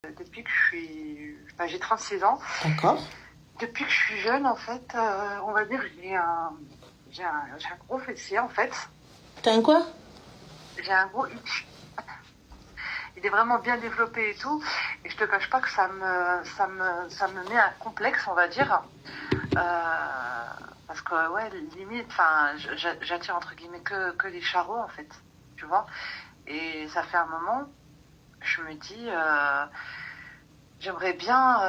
Depuis que j'ai 36 ans. D'accord. Depuis que je suis jeune, en fait, on va dire, j'ai un gros fessier, en fait. T'as un quoi? J'ai un gros hic. Il est vraiment bien développé et tout. Et je te cache pas que ça me met un complexe, on va dire. Parce que, ouais, limite, enfin, j'attire entre guillemets que les charros, en fait. Tu vois? Et ça fait un moment, je me dis, j'aimerais bien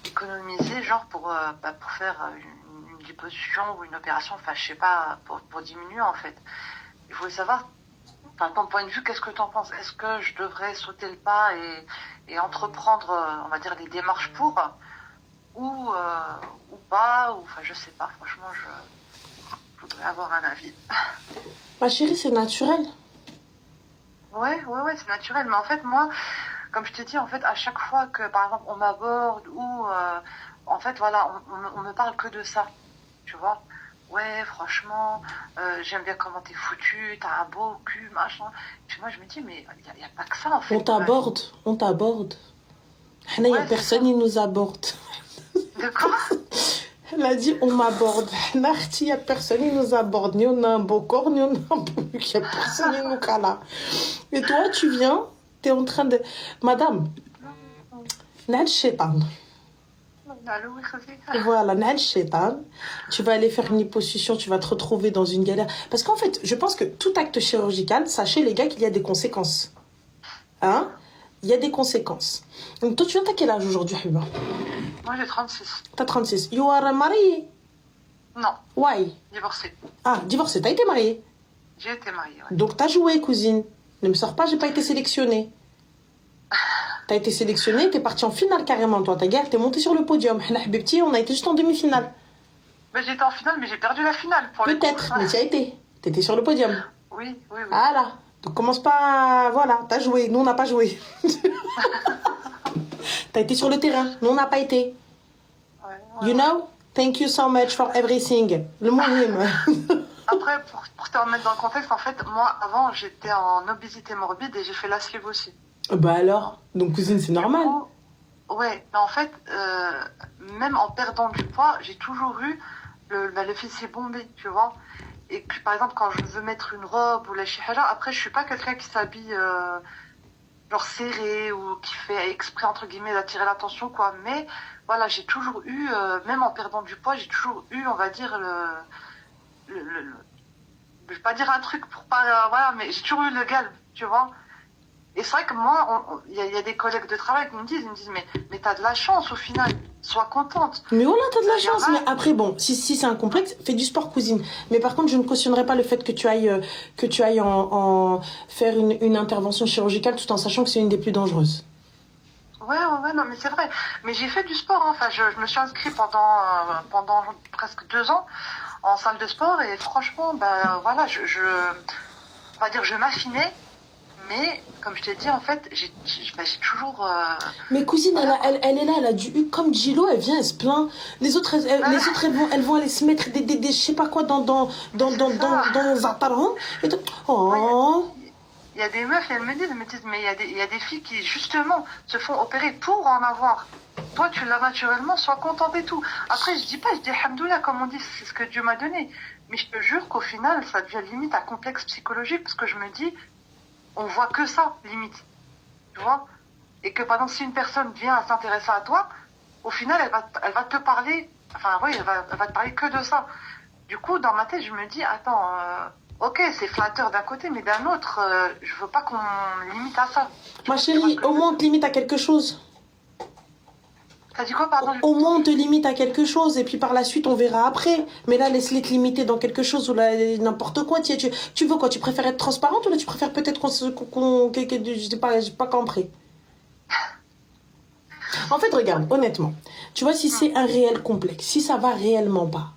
économiser, genre, pour faire une liposuction ou une opération, enfin, je sais pas, pour diminuer, en fait. Il faut savoir, enfin, ton point de vue, qu'est-ce que tu en penses? Est-ce que je devrais sauter le pas et entreprendre, on va dire, les démarches pour, ou pas, ou, enfin, je sais pas, franchement, je voudrais avoir un avis. Ma chérie, c'est naturel. Ouais, c'est naturel. Mais en fait, moi, comme je t'ai dit, en fait, à chaque fois que, par exemple, on m'aborde ou, en fait, voilà, on me parle que de ça, tu vois. Ouais, franchement, j'aime bien comment t'es foutu, t'as un beau cul, machin. Puis moi, je me dis, mais il y a pas que ça, en fait. On t'aborde. Il n'y a Ouais, c'est ça. personne, il nous aborde. De quoi? Elle a dit, on m'aborde. Il n'y a personne, il nous aborde. Ni on a un beau corps, ni on a un beau... Il n'y a personne, il nous cala. Et toi, tu viens, tu es en train de... Madame, Nal Shaitan. Voilà, Nal Shaitan. Tu vas aller faire une liposuction, tu vas te retrouver dans une galère. Parce qu'en fait, je pense que tout acte chirurgical, sachez les gars qu'il y a des conséquences. Hein? Il y a des conséquences. Donc toi, tu viens, t'as quel âge aujourd'hui, Hiba? Moi, j'ai 36. T'as 36. You are marié? Non, Why? divorcée. Ah, divorcé, t'as été mariée? J'ai été mariée, ouais. Donc t'as joué, cousine. Ne me sors pas, j'ai pas été sélectionnée. T'as été sélectionnée, t'es partie en finale carrément, toi. T'es montée sur le podium. Habibti, on a été juste en demi-finale. Mais j'étais en finale, mais j'ai perdu la finale, pour le coup. Peut-être, mais tu as été. T'étais sur le podium. Oui. Voilà. Donc commence pas... Voilà, t'as joué. Nous, on n'a pas joué. T'as été sur le terrain. Nous, on n'a pas été. Ouais. You know? Thank you so much for everything. Le mohim. Après, pour te remettre dans le contexte, en fait, moi, avant, j'étais en obésité morbide et j'ai fait la sleeve aussi. Bah alors? Donc, cousine, c'est normal. Ouais, mais en fait, même en perdant du poids, j'ai toujours eu le fessier bombé, tu vois. Et puis, par exemple, quand je veux mettre une robe ou la chihaja, après, je suis pas quelqu'un qui s'habille genre serré ou qui fait exprès, entre guillemets, d'attirer l'attention, quoi. Mais voilà, j'ai toujours eu, même en perdant du poids, j'ai toujours eu, on va dire, je vais pas dire un truc pour pas, voilà, mais j'ai toujours eu le galbe, tu vois. Et c'est vrai que moi, il y a des collègues de travail qui ils me disent, mais t'as de la chance au final, sois contente. Mais voilà, t'as de la chance. Mais après, bon, si c'est un complexe, fais du sport, cousine. Mais par contre, je ne cautionnerai pas le fait que tu ailles en faire une intervention chirurgicale tout en sachant que c'est une des plus dangereuses. Ouais, non, mais c'est vrai. Mais j'ai fait du sport, hein. Enfin, je me suis inscrite pendant presque 2 ans en salle de sport et franchement, ben voilà, on va dire, je m'affinais. Mais, comme je t'ai dit, en fait, j'ai toujours... Mais cousine, elle est là, elle a du U comme Gilo, elle vient, elle se plaint. Les autres, elles vont aller se mettre des je sais pas quoi dans Zataran. Et tout. Oh. Il y a des meufs, et elles me disent, mais il y a des filles qui, justement, se font opérer pour en avoir. Toi, tu l'as naturellement, sois contente et tout. Après, je dis Alhamdoulilah, comme on dit, c'est ce que Dieu m'a donné. Mais je te jure qu'au final, ça devient limite un complexe psychologique, parce que je me dis, on voit que ça, limite. Tu vois? Et que, par exemple, si une personne vient à s'intéresser à toi, au final, elle va te parler, enfin, oui, elle va te parler que de ça. Du coup, dans ma tête, je me dis, attends, ok, c'est flatteur d'un côté, mais d'un autre, je veux pas qu'on limite à ça. Ma chérie, au moins on te limite à quelque chose. T'as dit quoi, pardon? Au moins on te limite à quelque chose et puis par la suite on verra après. Mais là, laisse-les te limiter dans quelque chose ou là, n'importe quoi. Tu veux quoi? Tu préfères être transparente ou là tu préfères peut-être je sais pas, j'ai pas compris. En fait, regarde, honnêtement, tu vois, si c'est un réel complexe, si ça va réellement pas,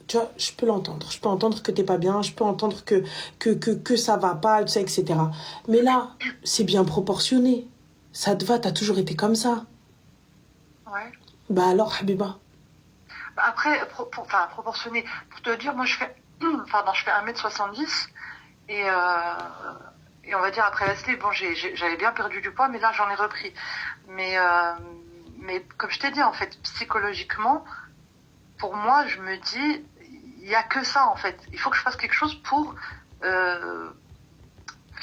tu vois, je peux l'entendre. Je peux entendre que t'es pas bien, je peux entendre que ça va pas, tu sais, etc. Mais là, c'est bien proportionné. Ça te va, t'as toujours été comme ça. Ouais. Bah alors, Habiba. Après, proportionné. Pour te dire, moi, je fais 1m70 et Et on va dire après la slip, bon, j'avais bien perdu du poids, mais là j'en ai repris. Mais comme je t'ai dit, en fait, psychologiquement, pour moi, je me dis, il y a que ça, en fait. Il faut que je fasse quelque chose pour, je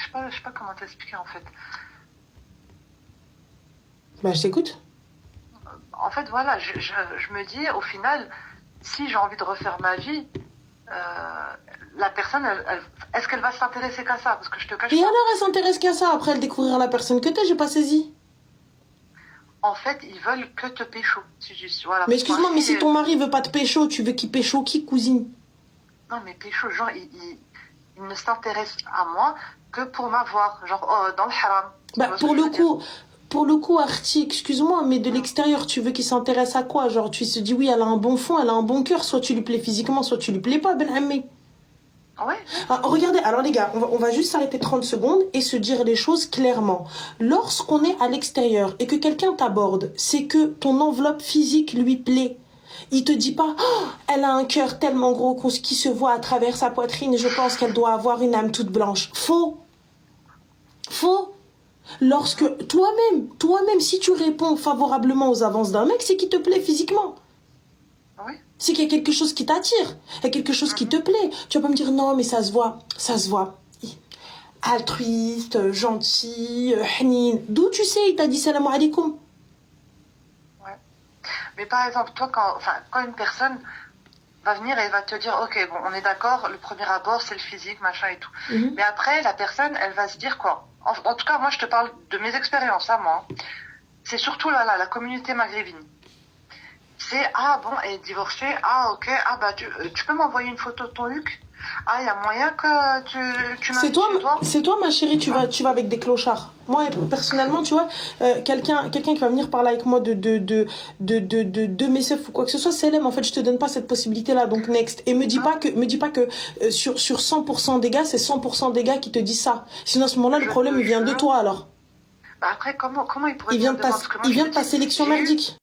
sais pas comment t'expliquer, en fait. Bah, je t'écoute. En fait, voilà, je me dis, au final, si j'ai envie de refaire ma vie, la personne, est-ce qu'elle va s'intéresser qu'à ça? Parce que je te cache Et pas. alors, elle s'intéresse qu'à ça. Après, elle découvrira la personne que t'es, j'ai pas saisi. En fait, ils veulent que te pécho. Voilà, Mais excuse-moi, mais si ton mari veut pas te pécho, tu veux qu'il pécho qui, cousine? Non, mais pécho, genre, il ne s'intéresse à moi que pour m'avoir, genre, dans le haram. Bah, pour le coup, Arti, excuse-moi, mais de l'extérieur, tu veux qu'il s'intéresse à quoi? Genre, tu te dis, oui, elle a un bon fond, elle a un bon cœur, soit tu lui plais physiquement, soit tu lui plais pas, Ben Hamé. Ouais. Ah, regardez, alors les gars, on va juste s'arrêter 30 secondes et se dire les choses clairement. Lorsqu'on est à l'extérieur et que quelqu'un t'aborde, c'est que ton enveloppe physique lui plaît. Il te dit pas, oh, elle a un cœur tellement gros qui se voit à travers sa poitrine et je pense qu'elle doit avoir une âme toute blanche. Faux. Faux. Lorsque toi-même, si tu réponds favorablement aux avances d'un mec, c'est qu'il te plaît physiquement. Oui. C'est qu'il y a quelque chose qui t'attire, il y a quelque chose qui te plaît. Tu vas pas me dire non, mais ça se voit. Altruiste, gentil, hnin. D'où tu sais, il t'a dit salam alaikum. Ouais. Mais par exemple, toi, quand une personne va venir et va te dire, ok, bon, on est d'accord, le premier abord, c'est le physique, machin et tout. Mais après, la personne, elle va se dire quoi? En tout cas, moi, je te parle de mes expériences, à moi. C'est surtout la communauté maghrébine. C'est, ah bon, elle est divorcée, ah ok, ah bah tu peux m'envoyer une photo de ton Luc? Ah, il y a moyen que tu m'invites chez toi? C'est toi, ma chérie, tu vas avec des clochards. Moi, personnellement, tu vois, quelqu'un qui va venir parler avec moi de mes seufs ou quoi que ce soit, c'est l'aime. En fait, je te donne pas cette possibilité-là, donc next. Et me dis pas que sur 100% des gars, c'est 100% des gars qui te disent ça. Sinon, à ce moment-là, le problème, il vient de toi, alors. Bah après, comment il pourrait Il vient de ta sélection merdique.